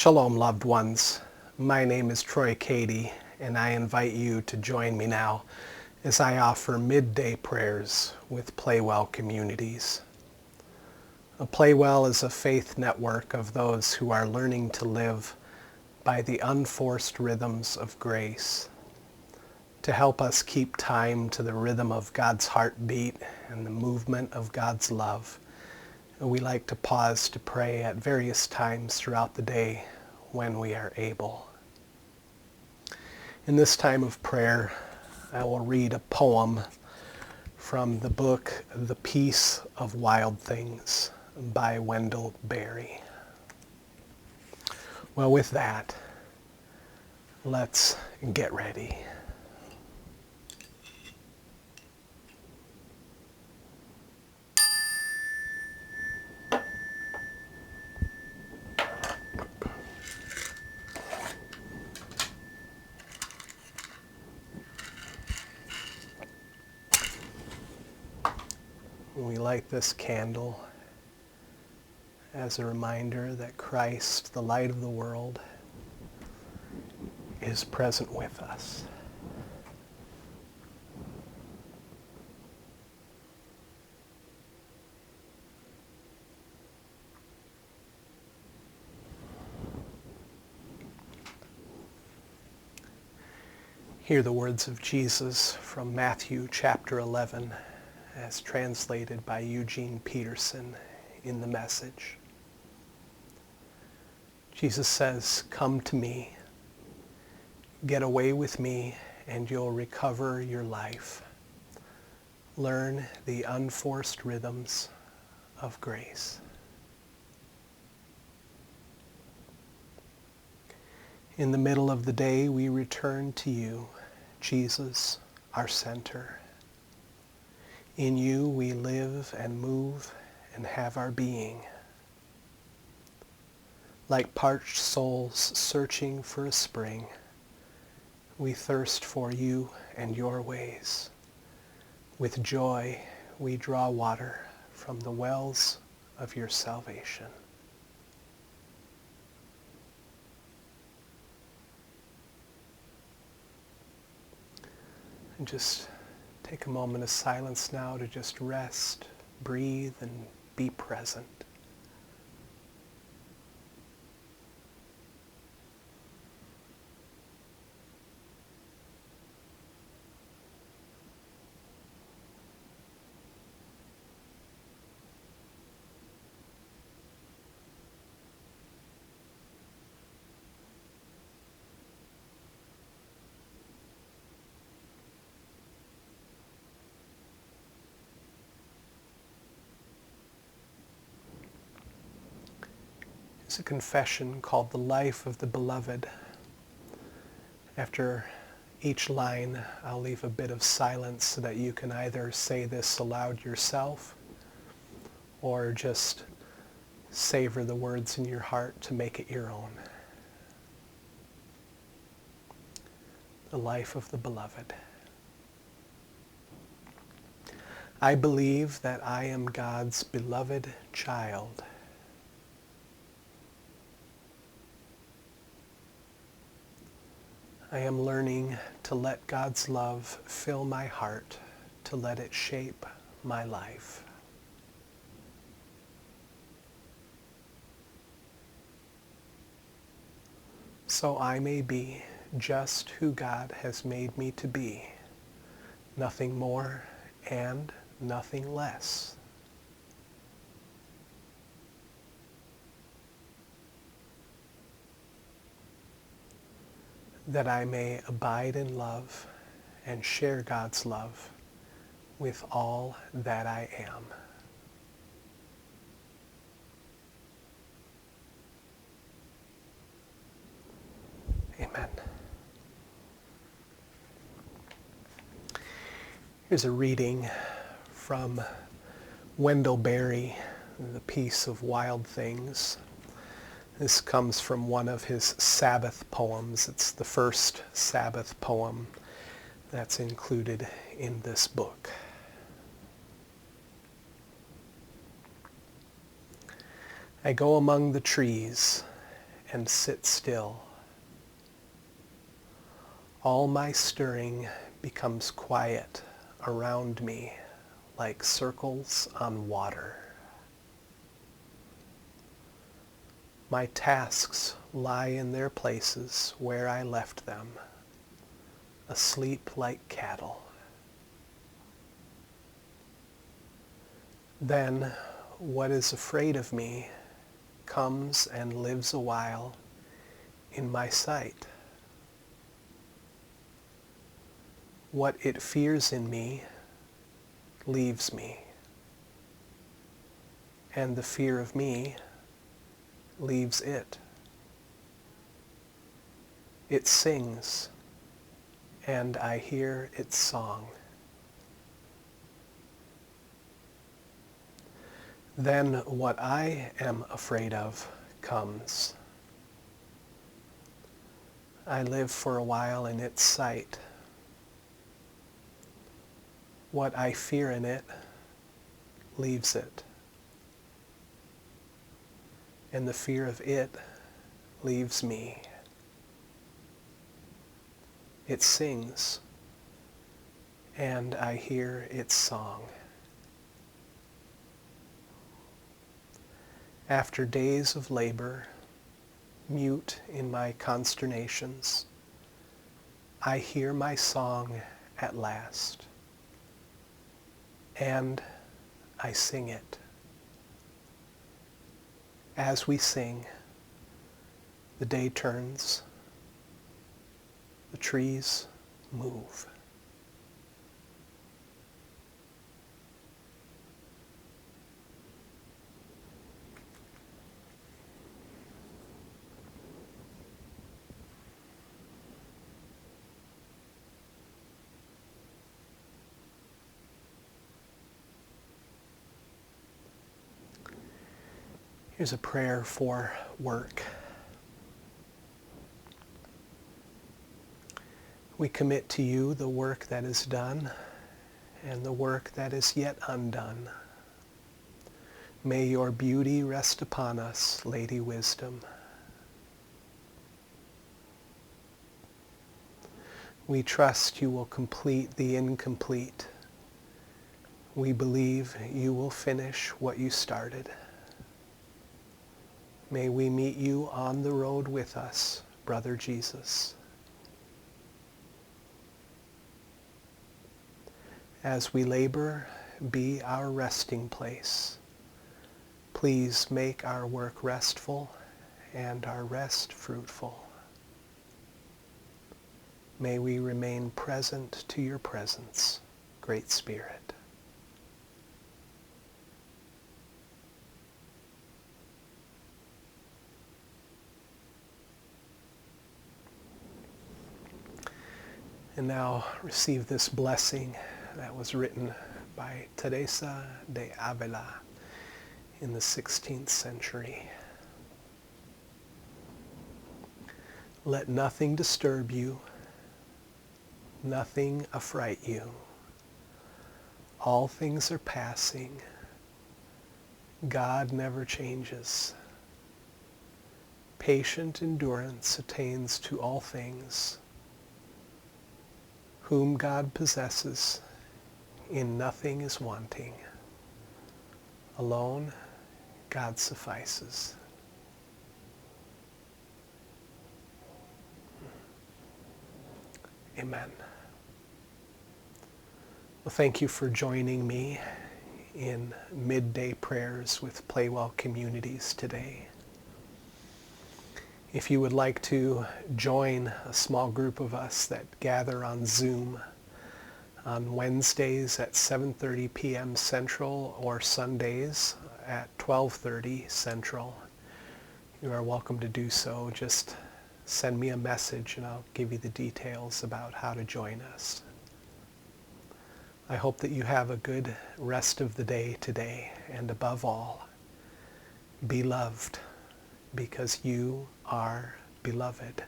Shalom, loved ones. My name is Troy Cady, and I invite you to join me now as I offer midday prayers with PlayWell Communities. PlayWell is a faith network of those who are learning to live by the unforced rhythms of grace. To help us keep time to the rhythm of God's heartbeat and the movement of God's love, we like to pause to pray at various times throughout the day when we are able. In this time of prayer, I will read a poem from the book The Peace of Wild Things by Wendell Berry. Well, with that, let's get ready. We light this candle as a reminder that Christ, the light of the world, is present with us. Hear the words of Jesus from Matthew chapter 11, as translated by Eugene Peterson in the Message. Jesus says, "Come to me, get away with me, and you'll recover your life. Learn the unforced rhythms of grace." In the middle of the day, we return to you, Jesus, our center. In you we live and move and have our being. Like parched souls searching for a spring, we thirst for you and your ways. With joy we draw water from the wells of your salvation. And just take a moment of silence now to just rest, breathe, and be present. It's a confession called The Life of the Beloved. After each line, I'll leave a bit of silence so that you can either say this aloud yourself or just savor the words in your heart to make it your own. The Life of the Beloved. I believe that I am God's beloved child. I am learning to let God's love fill my heart, to let it shape my life. So I may be just who God has made me to be, nothing more and nothing less. That I may abide in love and share God's love with all that I am. Amen. Here's a reading from Wendell Berry, The Peace of Wild Things. This comes from one of his Sabbath poems. It's the first Sabbath poem that's included in this book. I go among the trees and sit still. All my stirring becomes quiet around me like circles on water. My tasks lie in their places where I left them, asleep like cattle. Then what is afraid of me comes and lives a while in my sight. What it fears in me leaves me, and the fear of me leaves it. It sings, and I hear its song. Then what I am afraid of comes. I live for a while in its sight. What I fear in it leaves it. And the fear of it leaves me. It sings, and I hear its song. After days of labor, mute in my consternations, I hear my song at last, and I sing it. As we sing, the day turns, the trees move. Here's a prayer for work. We commit to you the work that is done and the work that is yet undone. May your beauty rest upon us, Lady Wisdom. We trust you will complete the incomplete. We believe you will finish what you started. May we meet you on the road with us, Brother Jesus. As we labor, be our resting place. Please make our work restful and our rest fruitful. May we remain present to your presence, Great Spirit. And now receive this blessing that was written by Teresa de Avila in the 16th century. Let nothing disturb you, nothing affright you. All things are passing. God never changes. Patient endurance attains to all things. Whom God possesses, in nothing is wanting. Alone, God suffices. Amen. Well, thank you for joining me in Midday Prayers with PlayWell Communities today. If you would like to join a small group of us that gather on Zoom on Wednesdays at 7:30 p.m. Central or Sundays at 12:30 Central, you are welcome to do so. Just send me a message and I'll give you the details about how to join us. I hope that you have a good rest of the day today, and above all, be loved, because you are beloved.